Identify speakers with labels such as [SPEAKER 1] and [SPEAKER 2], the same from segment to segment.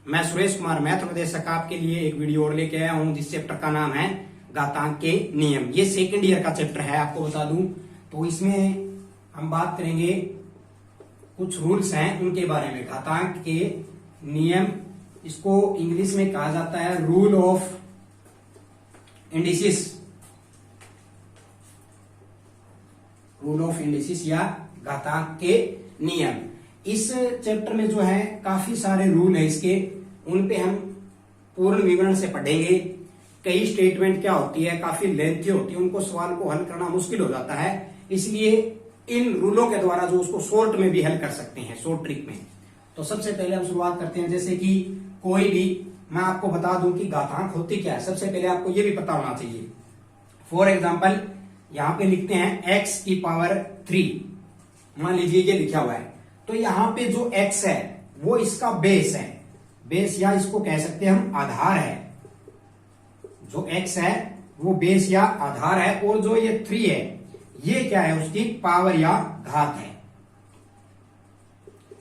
[SPEAKER 1] मैं सुरेश कुमार मैथ उपदेशक आपके लिए एक वीडियो और लेके आया हूं जिस चैप्टर का नाम है घातांक के नियम। ये सेकंड ईयर का चैप्टर है, आपको बता दूं। तो इसमें हम बात करेंगे, कुछ रूल्स हैं उनके बारे में। घातांक के नियम, इसको इंग्लिश में कहा जाता है rule of indices, rule of indices या घातांक के नियम। इस चैप्टर में जो है काफी सारे रूल है इसके, उन पे हम पूर्ण विवरण से पढ़ेंगे। कई स्टेटमेंट क्या होती है, काफी लेंथी होती है, उनको सवाल को हल करना मुश्किल हो जाता है, इसलिए इन रूलों के द्वारा जो उसको शॉर्ट में भी हल कर सकते हैं, शॉर्ट ट्रिक में। तो सबसे पहले हम शुरुआत करते हैं, जैसे कि कोई भी, मैं आपको बता दूं कि घातांक होती क्या है। सबसे पहले आपको यह भी पता होना चाहिए। फॉर एग्जाम्पल यहां पे लिखते हैं x की पावर 3, मान लीजिए ये लिखा हुआ है, तो यहां पे जो x है वो इसका बेस है, बेस या इसको कह सकते हैं हम आधार है। जो x है वो बेस या आधार है, और जो ये 3 है ये क्या है, उसकी पावर या घात है,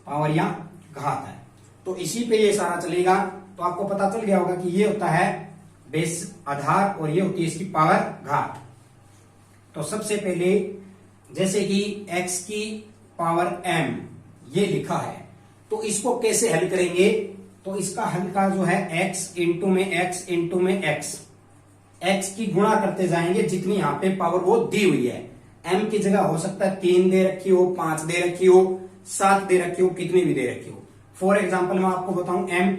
[SPEAKER 1] पावर या घात है। तो इसी पे ये सारा चलेगा। तो आपको पता चल गया होगा कि ये होता है बेस आधार और ये होती है इसकी पावर घात। तो सबसे पहले जैसे कि x की पावर m ये लिखा है, तो इसको कैसे हल करेंगे। तो इसका हल का जो है x इंटू में x इंटू में x की गुणा करते जाएंगे जितनी यहां पे पावर वो दी हुई है। m की जगह हो सकता है 3 दे रखी हो, 5 दे रखी हो, 7 दे रखी हो, कितनी भी दे रखी हो। फॉर एग्जाम्पल मैं आपको बताऊं, m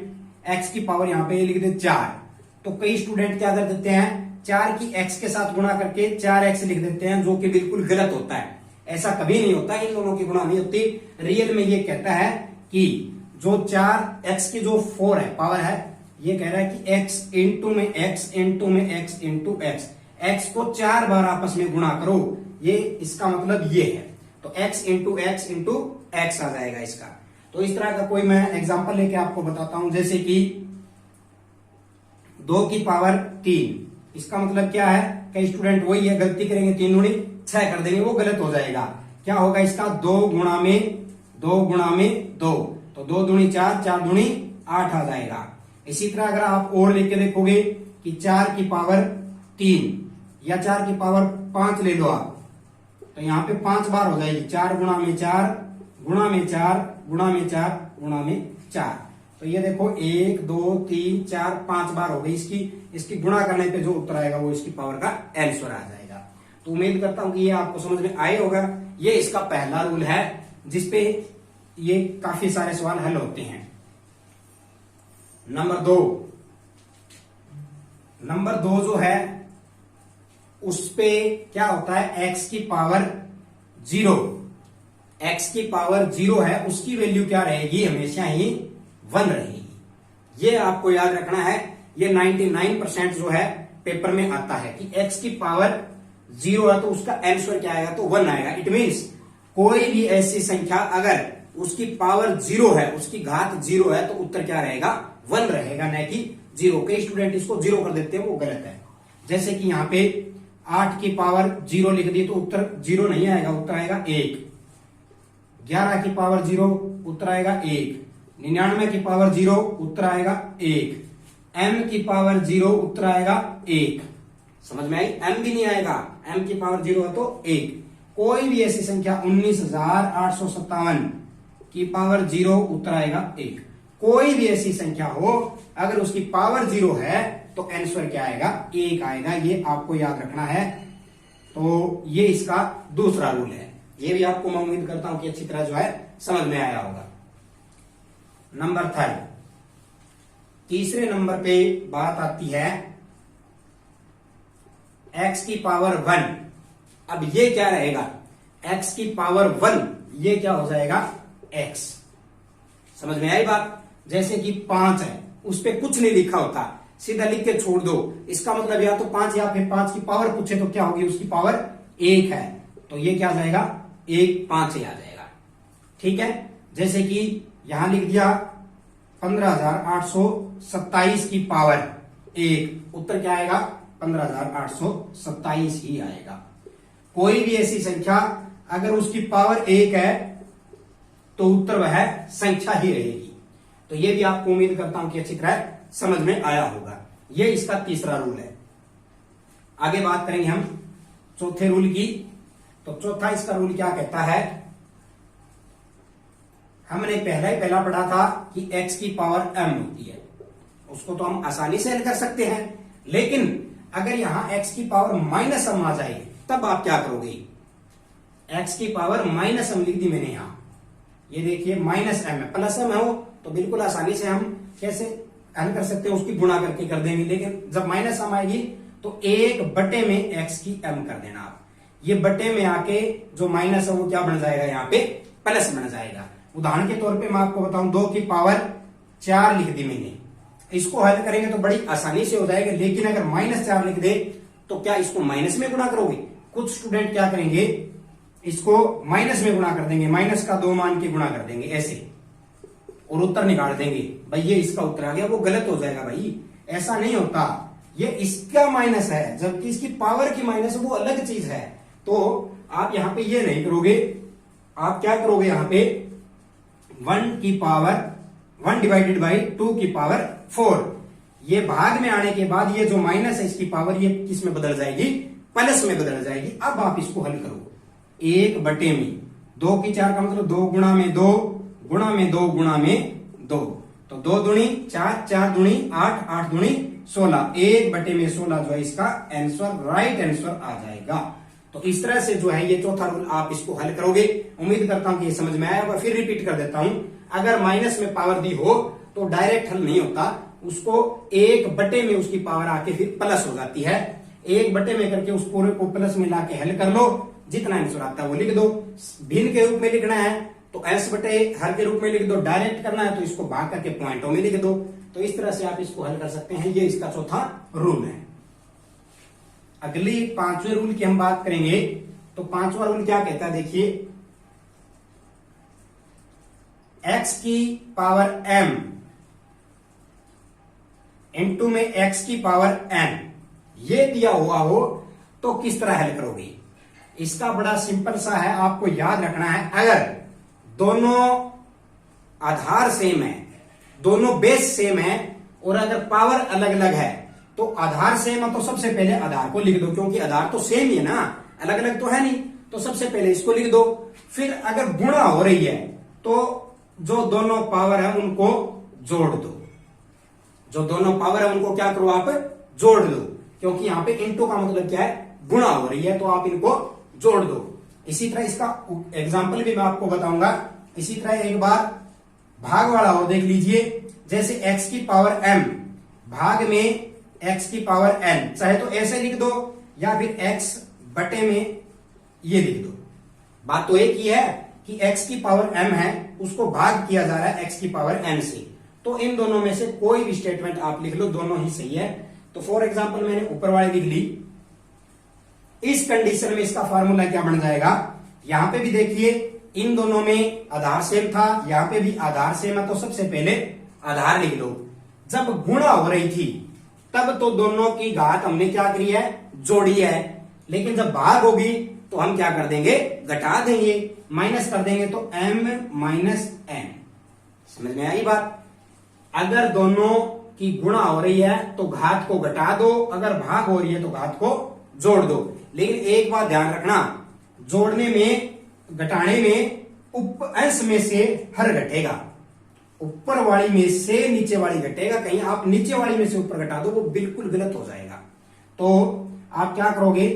[SPEAKER 1] x की पावर यहां पे लिख दे 4, तो कई स्टूडेंट क्या कर देते हैं, 4 की x के साथ गुणा करके 4x लिख देते हैं, जो कि बिल्कुल गलत होता है। ऐसा कभी नहीं होता, इन दोनों की गुणा नहीं होती। रियल में ये कहता है कि जो 4x की जो 4 है पावर है, ये कह रहा है कि x इंटू में x इंटू में x इंटू x को 4 बार आपस में गुणा करो, ये इसका मतलब ये है। तो x इंटू x आ जाएगा इसका। तो इस तरह का कोई मैं एग्जांपल लेके आपको बताता हूं, जैसे कि 2 की पावर 3, इसका मतलब क्या है। कई स्टूडेंट वही है, गलती करेंगे, 3 दूनी 6 कर देंगे, वो गलत हो जाएगा। क्या होगा इसका, 2 गुणा में 2, तो 2 दूनी 4, 4 दूनी 8 आ जाएगा। इसी तरह अगर आप और लेके देखोगे कि 4 की पावर 3 या 4 की पावर 5 ले लो आप, तो यहां पे 5 बार हो जाएगी, 4 गुणा में 4 गुणा में 4 गुणा में 4 गुणा में 4। तो ये देखो 1 2 3 4 5 बार हो गई इसकी गुणा करने पे जो उत्तर आएगा वो इसकी पावर का आंसर आ जाएगा। तो उम्मीद करता हूं कि ये आपको समझ में आए होगा। ये इसका पहला रूल है जिसपे ये काफी सारे सवाल हल होते हैं। नंबर 2 जो है उस पे क्या होता है, x की पावर 0, x की पावर 0 है, उसकी वैल्यू क्या रहेगी, हमेशा ही 1 रहेगी। ये आपको याद रखना है। ये 99% जो है पेपर में आता है कि x की पावर 0 है तो उसका आंसर क्या आएगा, तो 1 आएगा। इट मीन्स कोई भी ऐसी संख्या अगर उसकी पावर 0 है, उसकी घात 0 है, तो उत्तर क्या रहेगा, 1 रहेगा, न कि 0। कई स्टूडेंट इसको 0 कर देते हैं, वो गलत है। जैसे कि यहां पे 8 की पावर 0 लिख दी तो उत्तर 0 नहीं आएगा, उत्तर आएगा 1। 11 की पावर 0 उत्तर आएगा 1। 99 की पावर 0 उत्तर आएगा 1। m की पावर 0 उत्तर आएगा 1। समझ में आई, m भी नहीं आएगा, m की पावर 0 है तो 1। कोई भी ऐसी संख्या 19,857 की पावर 0 उत्तर आएगा 1। कोई भी ऐसी संख्या हो अगर उसकी पावर 0 है तो आंसर क्या आएगा, 1 आएगा। ये आपको याद रखना है। तो ये इसका दूसरा रूल है। ये भी आपको मैं उम्मीद करता हूं कि अच्छी तरह जो है समझ में आया होगा। नंबर 3, तीसरे नंबर पे बात आती है x की पावर 1। अब ये क्या रहेगा, x की पावर 1, ये क्या हो जाएगा, x। समझ में आई बात। जैसे कि 5 है, उस पे कुछ नहीं लिखा होता, सीधा लिख के छोड़ दो, इसका मतलब या तो 5 या फिर 5 की पावर पूछे तो क्या होगी, उसकी पावर 1 है, तो ये क्या आ जाएगा, 1 5 ही आ जाएगा। ठीक है। जैसे कि यहां लिख दिया 15,827 की पावर 1, उत्तर क्या आएगा, 15,827 ही आएगा। कोई भी ऐसी संख्या अगर उसकी पावर 1 है तो उत्तर वह संख्या ही रहेगी। तो ये भी आपको उम्मीद करता हूं कि अच्छी तरह समझ में आया होगा। ये इसका तीसरा रूल है। आगे बात करेंगे हम चौथे रूल की। तो चौथा इसका रूल क्या कहता है, हमने पहला पढ़ा था कि x की पावर m होती है, उसको तो हम आसानी से हल कर सकते हैं। लेकिन अगर यहां x की पावर माइनस m आ जाए तब आप क्या करोगे? x की पावर माइनस m लिख दी मैंने यहां, ये देखिए माइनस m है, प्लस m हो तो बिल्कुल आसानी से हम कैसे हल कर सकते हैं, उसकी गुणा करके कर देंगे। लेकिन जब माइनस m आएगी तो 1 में x की m कर देना आप। ये बटे में आके जो माइनस है वो क्या बन जाएगा, यहाँ पे प्लस बन जाएगा। उदाहरण के तौर पे मैं आपको बताऊं 2 की पावर 4 लिख दी मैंने, इसको हल करेंगे तो बड़ी आसानी से हो जाएगा। लेकिन अगर -4 लिख दे तो क्या इसको माइनस में गुणा करोगे? कुछ स्टूडेंट क्या करेंगे, इसको माइनस में गुणा कर देंगे, माइनस का 2 मान के गुणा कर देंगे ऐसे, और उत्तर निकाल देंगे। भाई ये इसका उत्तर आ गया, वो गलत हो जाएगा भाई, ऐसा नहीं होता। ये इसका माइनस है जबकि इसकी पावर की माइनस है, वो अलग चीज है। तो आप यहां पे ये नहीं करोगे, आप क्या करोगे, यहां पे 1 की पावर 1 डिवाइडेड बाई 2 की पावर 4, ये भाग में आने के बाद ये जो माइनस है इसकी पावर ये किस में बदल जाएगी, प्लस में बदल जाएगी। अब आप इसको हल करो 1 में 2 की 4 का मतलब 2 गुणा में 2 गुणा में 2 गुणा में 2, तो 2 दूनी 4, 4 दूनी 8, 8 दूनी 16, 1 में 16 जो है इसका आंसर, राइट आंसर आ जाएगा। तो इस तरह से जो है ये चौथा रूल आप इसको हल करोगे। उम्मीद करता हूं कि ये समझ में आया होगा। फिर रिपीट कर देता हूं, अगर माइनस में पावर दी हो तो डायरेक्ट हल नहीं होता, उसको 1 में उसकी पावर आके फिर प्लस हो जाती है। 1 में करके उस पूरे को प्लस में लाके हल कर लो, जितना आंसर आता है वो लिख दो। भिन्न के रूप में लिखना है तो s बटे हर के रूप में लिख दो, डायरेक्ट करना है तो इसको भाग करके पॉइंटों में लिख दो। तो इस तरह से आप इसको हल कर सकते हैं। ये इसका चौथा रूल है। अगली 5वें रूल की हम बात करेंगे। तो 5वां रूल क्या कहता है, देखिए x की पावर m इनटू में x की पावर n ये दिया हुआ हो तो किस तरह हल करोगे? इसका बड़ा सिंपल सा है, आपको याद रखना है। अगर दोनों आधार सेम है, दोनों बेस सेम है और अगर पावर अलग अलग है तो आधार सेम है तो सबसे पहले आधार को लिख दो, क्योंकि आधार तो सेम ही है ना, अलग अलग तो है नहीं। तो सबसे पहले इसको लिख दो। फिर अगर गुणा हो रही है तो जो दोनों पावर है उनको जोड़ दो, जो दोनों पावर है उनको क्या करो, आप जोड़ दो, क्योंकि यहां पे इनटू का मतलब क्या है, गुणा हो रही है, तो आप इनको जोड़ दो। इसी तरह इसका एग्जाम्पल भी मैं आपको बताऊंगा। इसी तरह एक बार भाग वाला और देख लीजिए, जैसे x की पावर m भाग में x की पावर n, चाहे तो ऐसे लिख दो या फिर x बटे में ये लिख दो। बात तो एक ही है कि x की पावर m है, उसको भाग किया जा रहा है x की पावर n से। तो इन दोनों में से कोई भी स्टेटमेंट आप लिख लो, दोनों ही सही है। तो फॉर एग्जाम्पल मैंने ऊपर वाली लिख ली। इस कंडीशन में इसका फॉर्मूला क्या बन जाएगा, यहां पे भी देखिए इन दोनों में आधार सेम था, यहां पे भी आधार सेम है, तो सबसे पहले आधार लिख लो। जब गुणा हो रही थी तब तो दोनों की घात हमने क्या करी है, जोड़ी है। लेकिन जब भाग होगी तो हम क्या कर देंगे, घटा देंगे, माइनस कर देंगे, तो m माइनस n। समझ में आई बात? अगर दोनों की गुणा हो रही है तो घात को घटा दो, अगर भाग हो रही है तो घात को जोड़ दो। लेकिन एक बात ध्यान रखना, जोड़ने में घटाने में अंश में से हर घटेगा, ऊपर वाली में से नीचे वाली घटेगा। कहीं आप नीचे वाली में से ऊपर घटा दो, वो बिल्कुल गलत हो जाएगा। तो आप क्या करोगे,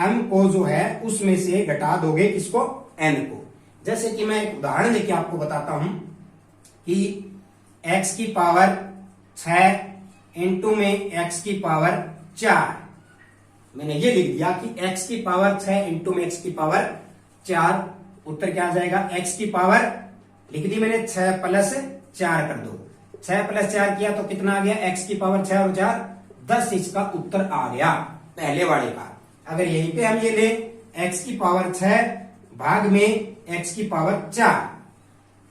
[SPEAKER 1] m को जो है उसमें से घटा दोगे, किसको, n को। जैसे कि मैं एक उदाहरण लेके आपको बताता हूं कि x की पावर 6 इंटू में x की पावर 4, मैंने ये लिख दिया कि x की पावर 6 इंटू में x की पावर 4, उत्तर क्या आ जाएगा, x की पावर लिख दी मैंने 6 प्लस 4 कर दो, 6 प्लस 4 किया तो कितना आ गया, x की पावर 6 और 4 10, इसका उत्तर आ गया पहले वाले का। अगर यहीं पे हम ये ले x की पावर 6 भाग में x की पावर 4,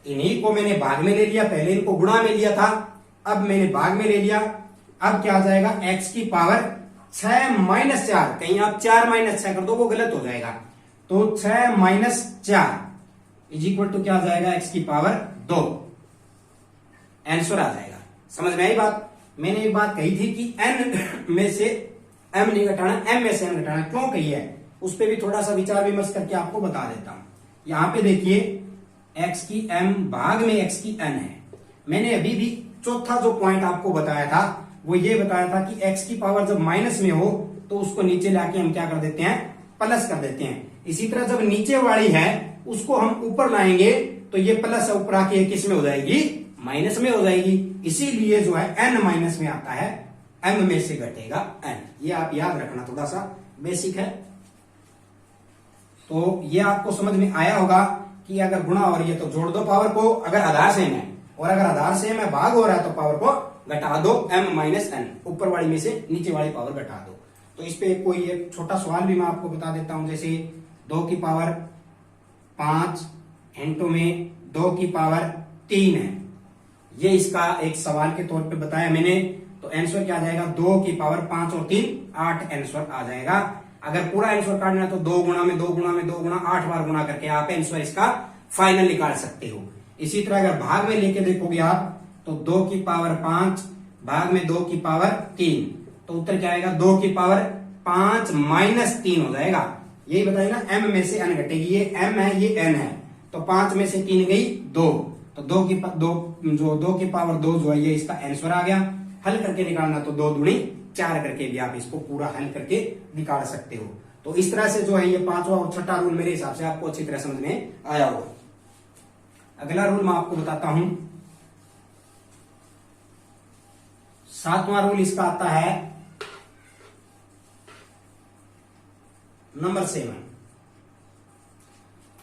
[SPEAKER 1] इन्हीं को मैंने भाग में ले लिया, पहले इनको गुणा में लिया था, अब मैंने भाग में ले लिया। अब क्या आ जाएगा, x की पावर 6 माइनस 4, कहीं आप 4 माइनस 6 कर दो वो गलत हो जाएगा, तो 6 माइनस 4 इज इक्वल टू क्या आ जाएगा, x की पावर 2। आंसर आ जाएगा। समझ में आई बात? मैंने एक बात कही थी कि n में से m नहीं घटाना, m में से n घटाना, क्यों कही है उस पर भी थोड़ा सा विचार विमर्श करके आपको बता देता हूं। यहां पे देखिए x की m भाग में x की n है। मैंने अभी भी चौथा जो पॉइंट आपको बताया था वो ये बताया था कि x की पावर जब माइनस में हो तो उसको नीचे लाके हम क्या कर देते हैं, प्लस कर देते हैं। इसी तरह जब नीचे वाली है उसको हम ऊपर लाएंगे तो ये प्लस ऊपर आके किस में हो जाएगी, माइनस में हो जाएगी। इसीलिए जो है n माइनस में आता है, m में से घटेगा n। ये आप याद रखना, थोड़ा सा बेसिक है। तो ये आपको समझ में आया होगा कि अगर गुणा हो रही है तो जोड़ दो पावर को, अगर आधार सेम है, और अगर आधार सेम है भाग हो रहा है तो पावर को घटा दो, m माइनस n, ऊपर वाली में से नीचे वाली पावर घटा दो। तो इस पे कोई एक छोटा सवाल भी मैं आपको बता देता हूं, जैसे 2 की पावर 5 इंटू में 2 की पावर 3 है। ये इसका एक सवाल के तौर पे बताया मैंने। तो आंसर क्या आ जाएगा, 2 की पावर 5 और 3 8 आंसर आ जाएगा। अगर पूरा आंसर काटना है तो 2 गुणा में 2 गुणा में 2 गुणा 8 बार गुणा करके आप आंसर इसका फाइनल निकाल सकते हो। इसी तरह अगर भाग में लेके देखोगे आप तो 2 की पावर 5 भाग में 2 की पावर 3, तो उत्तर क्या आएगा, 2 की पावर 5 माइनस 3 हो जाएगा। यही बताइए ना, m में से n घटेगी, ये m है ये n है, तो 5 में से 3 गई 2, तो 2 की पावर 2 जो है ये इसका आंसर आ गया। हल करके निकालना तो 2 दूनी 4 करके भी आप इसको पूरा हल करके निकाल सकते हो। तो इस तरह से जो है ये पांचवा और छठा रूल मेरे हिसाब से आपको अच्छी तरह समझ में आया होगा। अगला रूल मैं आपको बताता हूं, 7वां रूल इसका आता है नंबर 7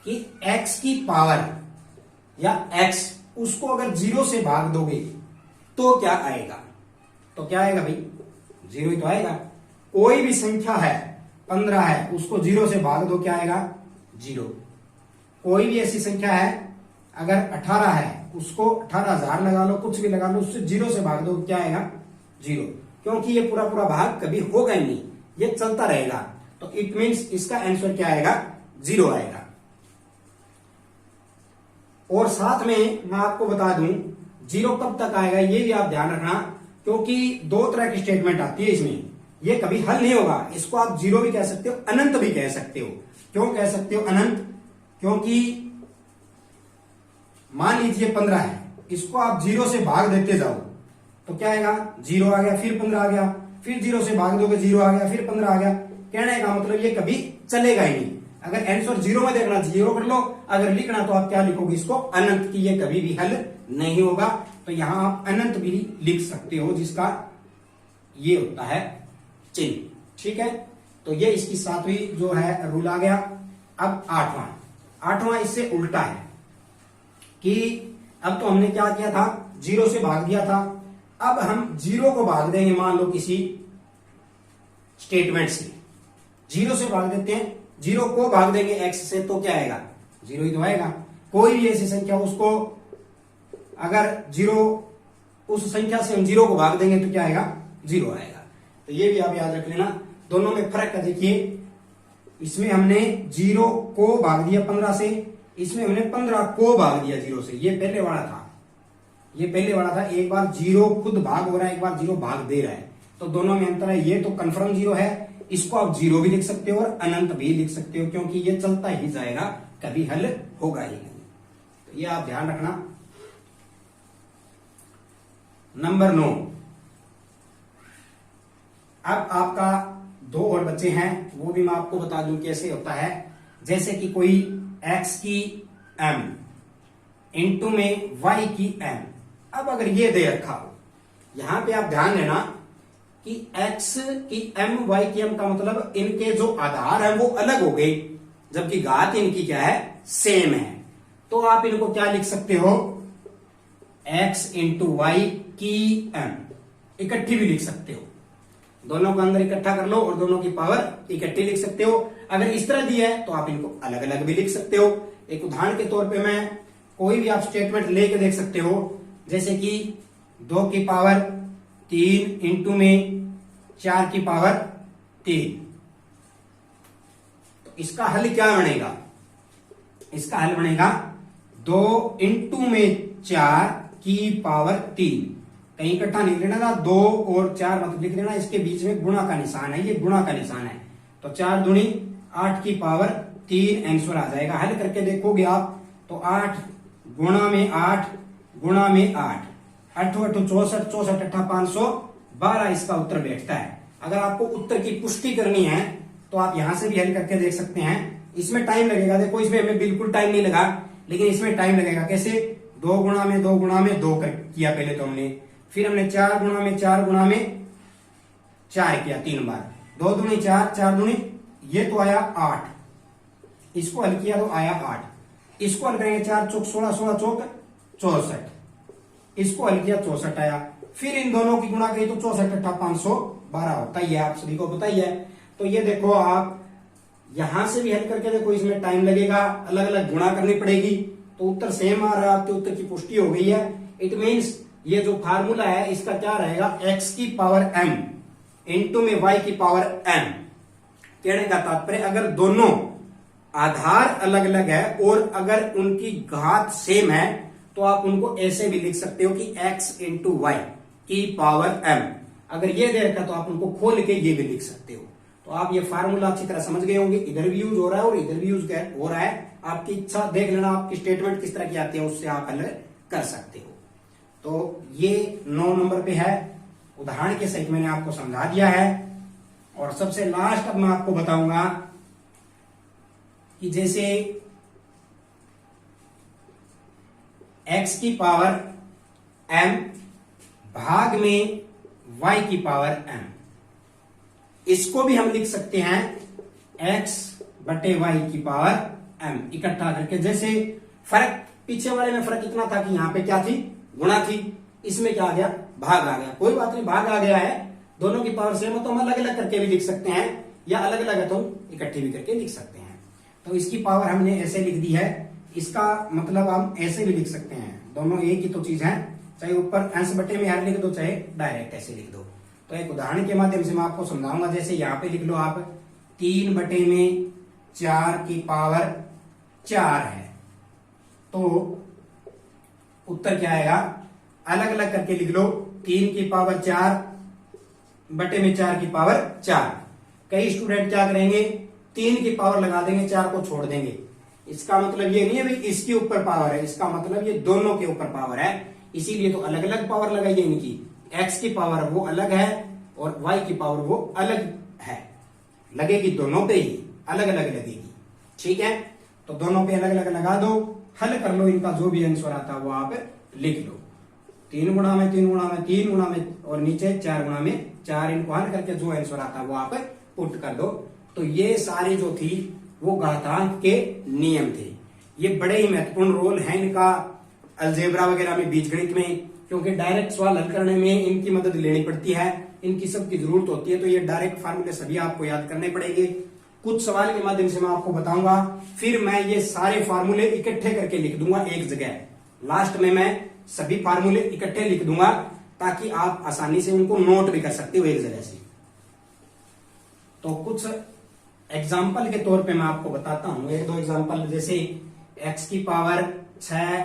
[SPEAKER 1] कि x की पावर या x उसको अगर 0 से भाग दोगे तो क्या आएगा। तो क्या आएगा भाई, 0 ही तो आएगा। कोई भी संख्या है 15 है, उसको 0 से भाग दो, क्या आएगा, 0। कोई भी ऐसी संख्या है अगर 18 है, उसको 18,000 लगा लो, कुछ भी लगा लो, उससे 0 से भाग दो, क्या आएगा, 0। क्योंकि ये पूरा पूरा भाग कभी होगा ही नहीं, ये चलता रहेगा। तो इट मीन्स इसका आंसर क्या आएगा, 0 आएगा। और साथ में मैं आपको बता दूं 0 कब तक आएगा ये भी आप ध्यान रखना, क्योंकि 2 तरह की स्टेटमेंट आती है इसमें। ये कभी हल नहीं होगा, इसको आप 0 भी कह सकते हो, अनंत भी कह सकते हो। क्यों कह सकते हो अनंत, क्योंकि मान लीजिए 15 है, इसको आप 0 से भाग देते जाओ तो क्या आएगा, 0 आ गया, फिर 15 आ गया, फिर 0 से भाग दोगे 0 आ गया, फिर 15 आ गया। कहने का मतलब ये कभी चलेगा ही नहीं। अगर आंसर 0 में देखना 0 कर लो, अगर लिखना तो आप क्या लिखोगे, इसको अनंत, की ये कभी भी हल नहीं होगा। तो यहां आप अनंत भी लिख सकते हो, जिसका ये होता है चिन्ह। ठीक है, तो ये इसकी 7वीं जो है रूल आ गया। अब 8वां इससे उल्टा है कि अब तो हमने क्या किया था, 0 से भाग दिया था, अब हम 0 को भाग देंगे, मान लो किसी स्टेटमेंट से 0 से भाग देते हैं, 0 को भाग देंगे x से, तो क्या आएगा, 0 ही तो आएगा। कोई भी ऐसी संख्या उसको अगर 0, उस संख्या से हम 0 को भाग देंगे तो क्या आएगा, 0 आएगा। तो ये भी आप याद रख लेना, दोनों में फर्क है। देखिए इसमें हमने 0 को भाग दिया 15 से, इसमें हमने 15 को भाग दिया 0 से। ये पहले वाला था, एक बार 0 खुद भाग हो रहा है, एक बार 0 भाग दे रहा है, तो दोनों में अंतर है। ये तो कंफर्म 0 है, इसको आप 0 भी लिख सकते हो और अनंत भी लिख सकते हो, क्योंकि ये चलता ही जाएगा, कभी हल होगा ही नहीं। तो ये आप ध्यान रखना। नंबर 9, अब आपका 2 और बच्चे हैं, वो भी मैं आपको बता दूं कैसे होता है। जैसे कि कोई x की m इंटू में y की m। अब अगर ये दे रखा हो, यहां पे आप ध्यान देना कि x की m y की m का मतलब इनके जो आधार है वो अलग हो गए, जबकि घात इनकी क्या है, सेम है। तो आप इनको क्या लिख सकते हो, x इंटू वाई की m, इकट्ठी भी लिख सकते हो। दोनों को अंदर इकट्ठा कर लो और दोनों की पावर इकट्ठी लिख सकते हो। अगर इस तरह दिया है तो आप इनको अलग अलग भी लिख सकते हो। एक उदाहरण के तौर पे मैं कोई भी आप स्टेटमेंट लेके देख सकते हो, जैसे कि 2 की पावर 3 इंटू में 4 की पावर 3। तो इसका हल क्या बनेगा, इसका हल बनेगा 2 इंटू में 4 की पावर 3। कहीं इकट्ठा नहीं लेना था, 2 और 4 मत लिख देना, इसके बीच में गुणा का निशान है, ये गुणा का निशान है। तो 4 दूनी 8 की पावर 3 आंसर आ जाएगा। हल करके देखोगे आप तो 8 गुणा में 8 गुणा में 8, 8 8 64, 64 8 512 इसका उत्तर बैठता है। अगर आपको उत्तर की पुष्टि करनी है तो आप यहां से भी हल करके देख सकते हैं। इसमें टाइम लगेगा, देखो इसमें हमें बिल्कुल टाइम नहीं लगा, लेकिन इसमें टाइम लगेगा। कैसे? 2 गुणा में 2 गुणा में 2 किया पहले तो हमने, फिर हमने 4 गुणा में 4 गुणा में 4 किया 3 बार, 2 दूनी 4, 4 दूनी ये तो आया 8, इसको हल किया तो आया 8, इसको हल करेंगे 4 चौक 16, 16 चौक 64, इसको हल किया 64 आया, फिर इन दोनों की गुणा करी तो 64 8 512 होता ही है, आप सभी को पता ही है। तो ये देखो आप यहां से भी हल करके देखो, इसमें टाइम लगेगा, अलग अलग गुणा करनी पड़ेगी, तो उत्तर सेम आ रहा है, आपके उत्तर की पुष्टि हो गई है। इट मीन्स ये जो फार्मूला है इसका क्या रहेगा, x की पावर m इंटू में y की पावर m। कहने का तात्पर्य अगर दोनों आधार अलग अलग है और अगर उनकी घात सेम है तो आप उनको ऐसे भी लिख सकते हो कि x इंटू वाई की पावर m। अगर ये दे रखा तो आप उनको खोल के ये भी लिख सकते हो। तो आप ये फार्मूला अच्छी तरह समझ गए होंगे, इधर भी यूज हो रहा है और इधर भी यूज हो रहा है। आपकी इच्छा देख लेना, आपकी स्टेटमेंट किस तरह की आती है, उससे आप हल कर सकते हो। तो ये 9 नंबर पे है, उदाहरण के सहित मैंने आपको समझा दिया है। और सबसे लास्ट अब मैं आपको बताऊंगा कि जैसे x की पावर m भाग में y की पावर m, इसको भी हम लिख सकते हैं x बटे y की पावर m इकट्ठा करके। जैसे फर्क पीछे वाले में फर्क इतना था कि यहां पे क्या थी, गुणा थी, इसमें क्या आ गया, भाग आ गया। कोई बात नहीं, भाग आ गया है, दोनों की पावर सेम है तो हम अलग अलग करके भी लिख सकते हैं, या अलग अलग है तो इकट्ठी भी करके लिख सकते हैं। तो इसकी पावर हमने ऐसे लिख दी है, इसका मतलब हम ऐसे भी लिख सकते हैं, दोनों एक ही तो चीज है, चाहे ऊपर अंश बटे में यार लिख दो चाहे डायरेक्ट ऐसे लिख दो। तो एक उदाहरण के माध्यम से मैं आपको समझाऊंगा। जैसे यहाँ पे लिख लो आप 3 बटे में 4 की पावर 4 है, तो उत्तर क्या आएगा, अलग अलग करके लिख लो, 3 की पावर 4 बटे में 4 की पावर 4। कई स्टूडेंट क्या करेंगे, 3 की पावर लगा देंगे, 4 को छोड़ देंगे। इसका मतलब ये नहीं है भाई इसके ऊपर पावर है, इसका मतलब ये दोनों के ऊपर पावर है, इसीलिए तो अलग अलग पावर लगाइए इनकी। x की पावर वो अलग है और y की पावर वो अलग है, लगेगी दोनों पे ही, अलग अलग लगेगी। ठीक है, तो दोनों पे अलग अलग लगा दो, हल कर लो, इनका जो भी आंसर आता है वो आप लिख लो। 3 गुणा में 3 गुणा में 3 गुणा में और नीचे 4 गुणा में 4, इनको हल करके जो आंसर आता है वो आप पुट कर दो। तो ये सारी जो थी वो घातांक के नियम थे। ये बड़े ही महत्वपूर्ण रोल है इनका अलजेब्रा वगैरह में, बीजगणित में, क्योंकि डायरेक्ट सवाल हल करने में इनकी मदद लेनी पड़ती है, इनकी सबकी जरूरत होती है। तो ये डायरेक्ट फार्मूले सभी आपको याद करने पड़ेंगे। कुछ सवाल के माध्यम से मैं आपको बताऊंगा, फिर मैं ये सारे फार्मूले इकट्ठे करके लिख दूंगा एक जगह। लास्ट में मैं सभी फार्मूले इकट्ठे लिख दूंगा ताकि आप आसानी से उनको नोट भी कर सकते हो एक जगह से। तो कुछ एग्जाम्पल के तौर पे मैं आपको बताता हूं, 1-2 एग्जाम्पल। जैसे x की पावर 6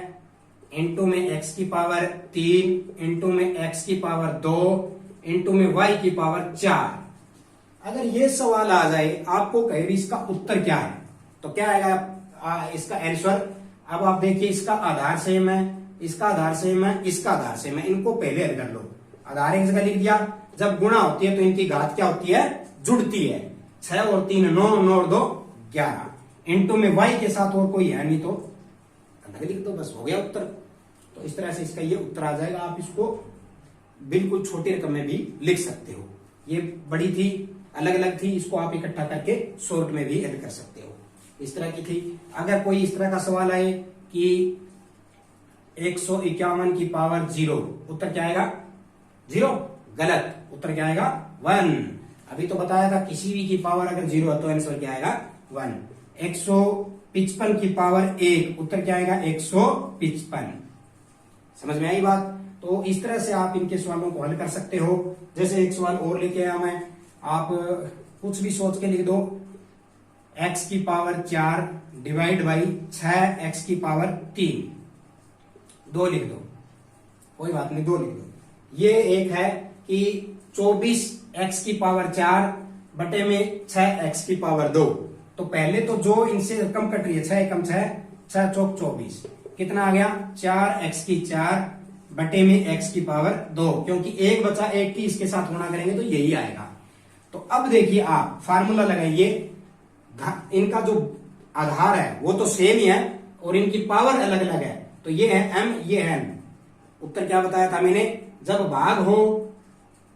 [SPEAKER 1] इंटू में x की पावर 3 इंटू में x की पावर 2 इंटू में y की पावर 4। अगर ये सवाल आ जाए, आपको कहे भी इसका उत्तर क्या है, तो क्या आएगा इसका आंसर। अब आप देखिए, इसका आधार सेम है, इसका आधार सेम है, इसका आधार सेम है, इनको पहले हल कर लो। आधार एक जगह लिख दिया, जब गुणा होती है तो इनकी घात क्या होती है, जुड़ती है। 6 और 3 9, 9 और 2 11, इंटू में y के साथ और कोई है नहीं तो अलग लिख दो, बस हो गया उत्तर। तो इस तरह से इसका ये उत्तर आ जाएगा। आप इसको बिल्कुल छोटी रकम में भी लिख सकते हो, ये बड़ी थी, अलग अलग थी, इसको आप इकट्ठा करके शॉर्ट में भी हल कर सकते हो, इस तरह की थी। अगर कोई इस तरह का सवाल आए कि 151 की पावर 0, उत्तर क्या आएगा, 0, गलत, उत्तर क्या आएगा, 1। अभी तो बताया था किसी भी की पावर अगर 0 है तो आंसर क्या आएगा, 1। 155 की पावर 1, उत्तर क्या आएगा, 155। समझ में आई बात। तो इस तरह से आप इनके सवालों को हल कर सकते हो। जैसे एक सवाल और लेके आया मैं, आप कुछ भी सोच के लिख दो, x की पावर 4 डिवाइड बाई 6 x की पावर 3, 2 लिख दो। कोई बात नहीं, 2 लिख दो। ये एक है कि 24x की पावर 4 बटे में 6x की पावर 2। तो पहले तो जो इनसे रकम कट रही है 6 एकम 6, 6 चौक 24, कितना आ गया 4x की 4 बटे में x की पावर 2, क्योंकि 1 बचा 1 की इसके साथ गुणा करेंगे तो यही आएगा। तो अब देखिए आप फार्मूला लगाइए, इनका जो आधार है वो तो सेम ही है और इनकी पावर अलग अलग है। तो ये है m, ये है n। उत्तर क्या बताया था मैंने, जब भाग हो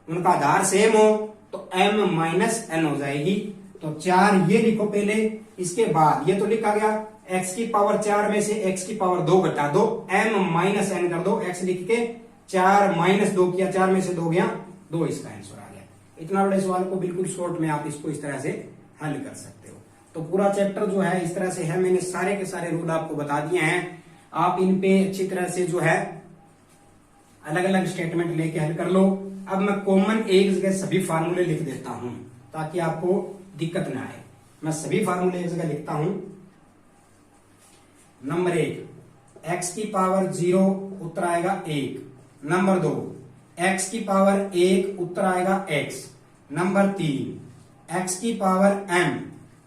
[SPEAKER 1] उनका आधार सेम हो तो m माइनस n हो जाएगी। तो 4 ये लिखो पहले, इसके बाद ये तो लिखा गया x की पावर 4 में से x की पावर 2 घटा दो, m माइनस n कर दो, x लिख के 4 माइनस 2 किया, 4 में से 2 गया 2, इसका आंसर आ गया। इतना बड़े सवाल को बिल्कुल शॉर्ट में आप इसको इस तरह से हल कर सकते हो। तो पूरा चैप्टर जो है इस तरह से है, मैंने सारे के सारे रूल आपको बता दिए हैं। आप इन पे अच्छी तरह से जो है अलग अलग स्टेटमेंट लेके हल कर लो। अब मैं कॉमन एक जगह सभी फार्मूले लिख देता हूं ताकि आपको दिक्कत ना आए। मैं सभी फार्मूले एक जगह लिखता हूं। नंबर 1 x की पावर 0 उत्तर आएगा 1। नंबर 2 x की पावर 1 उत्तर आएगा x। नंबर 3 x की पावर m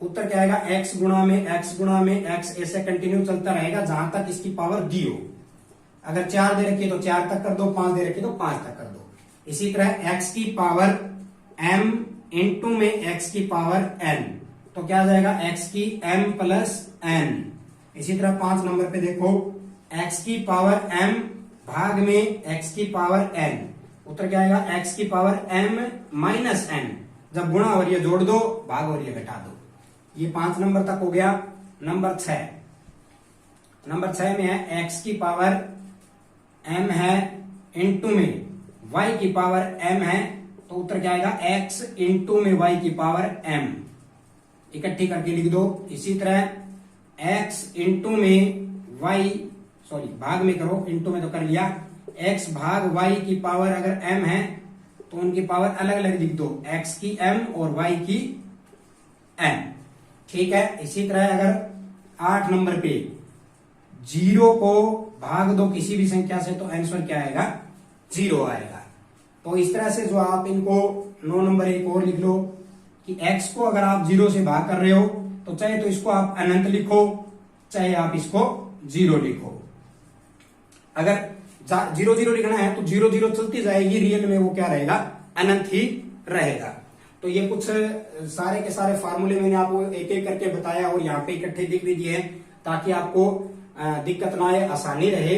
[SPEAKER 1] उत्तर क्या आएगा x गुणा में x गुणा में x, ऐसे कंटिन्यू चलता रहेगा जहां तक इसकी पावर दी हो। अगर 4 दे रखी है तो 4 तक कर दो, 5 दे रखी है तो 5 तक कर दो। इसी तरह x की पावर m इंटू में x की पावर n, तो क्या आ जाएगा x की m प्लस n। इसी तरह 5 नंबर पे देखो x की पावर m भाग में x की पावर n, उत्तर क्या आएगा x की पावर m माइनस n। जब गुणा हो रही है जोड़ दो, भाग हो रही है घटा दो। ये 5 नंबर तक हो गया। नंबर 6 में है x की पावर m है इंटू में y की पावर m है, तो उत्तर क्या आएगा x इंटू में y की पावर m, इकट्ठी करके लिख दो। इसी तरह x इंटू में y, सॉरी भाग में करो, इंटू में तो कर लिया, x भाग y की पावर अगर m है तो उनकी पावर अलग अलग लिख दो, x की m और y की m। ठीक है। इसी तरह अगर 8 नंबर पे 0 को भाग दो किसी भी संख्या से तो आंसर क्या आएगा 0 आएगा। तो इस तरह से जो आप इनको 9 नंबर एक और लिख लो कि x को अगर आप 0 से भाग कर रहे हो तो चाहे तो इसको आप अनंत लिखो, चाहे आप इसको 0 लिखो। अगर 0 लिखना है तो 0 चलती जाएगी, रियल में वो क्या रहेगा अनंत ही रहेगा। तो ये कुछ सारे के सारे फार्मूले मैंने आपको एक एक करके बताया और यहाँ पे इकट्ठे लिख दीजिए ताकि आपको दिक्कत ना आए, आसानी रहे,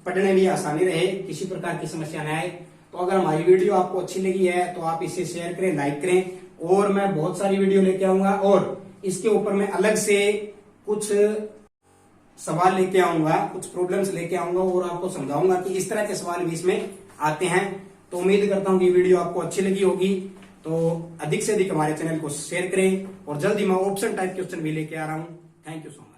[SPEAKER 1] पढ़ने में आसानी रहे, किसी प्रकार की समस्या ना आए। तो अगर हमारी वीडियो आपको अच्छी लगी है तो आप इसे शेयर करें, लाइक करें, और मैं बहुत सारी वीडियो लेके आऊंगा और इसके ऊपर मैं अलग से कुछ सवाल लेके आऊंगा, कुछ प्रॉब्लम्स लेके आऊंगा और आपको समझाऊंगा कि इस तरह के सवाल भी इसमें आते हैं। तो उम्मीद करता हूं कि वीडियो आपको अच्छी लगी होगी। तो अधिक से अधिक हमारे चैनल को शेयर करें और जल्दी मैं ऑप्शन टाइप क्वेश्चन भी लेके आ रहा हूं। Thank you so much.